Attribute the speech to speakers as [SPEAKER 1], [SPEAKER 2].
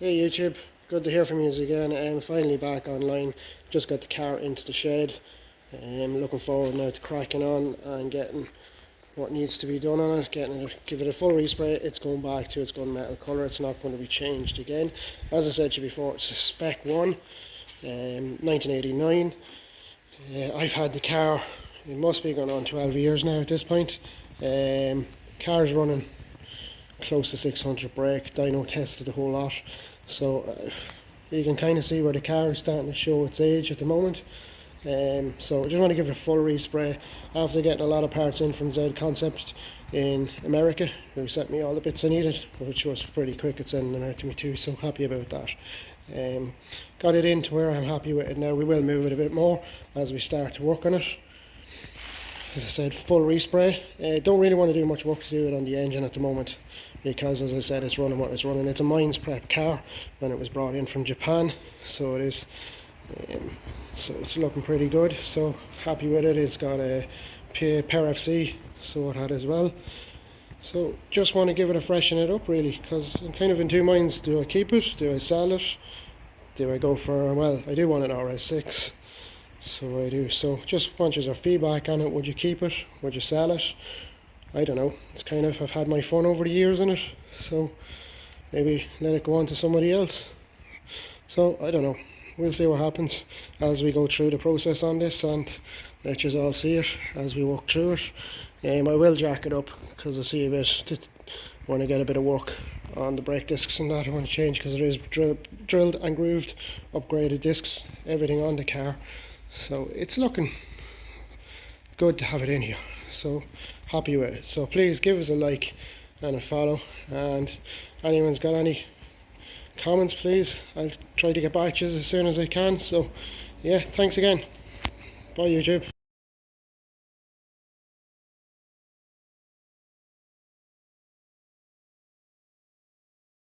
[SPEAKER 1] Hey YouTube, good to hear from you again. I'm finally back online. Just got the car into the shed. I'm looking forward now to cracking on and getting what needs to be done on it, give it a full respray. It's going back to its gunmetal colour. It's not going to be changed again. As I said to you before, it's a Spec 1, 1989. I've had the car, it must be going on 12 years now at this point. Car's running close to 600 brake, dyno tested the whole lot, so you can kind of see where the car is starting to show its age at the moment. So I just want to give it a full respray after getting a lot of parts in from Z Concept in America, who sent me all the bits I needed, which was pretty quick at sending them out to me too, so happy about that. Got it in to where I'm happy with it now. We will move it a bit more as we start to work on it. As I said, full respray. Don't really want to do much work to do it on the engine at the moment, because as I said, it's running what it's running. It's a mines prep car when it was brought in from Japan, so it is. So it's looking pretty good, so happy with it. It's got a PRFC, so it had as well. So just want to give it a freshen it up really, because I'm kind of in two minds. Do I keep it? Do I sell it? Do I go for, well, I do want an RS6, so I do. So just want your feedback on it. Would you keep it? Would you sell it? I don't know. It's kind of, I've had my fun over the years in it, so maybe let it go on to somebody else. So I don't know. We'll see what happens as we go through the process on this, and let you all see it as we walk through it. I will jack it up because I see a bit, want to get a bit of work on the brake discs and that. I want to change because it is drilled and grooved, upgraded discs, everything on the car. So it's looking good to have it in here. So happy with it. So please give us a like and a follow, and anyone's got any comments, please, I'll try to get back to you as soon as I can. So yeah, thanks again. Bye YouTube.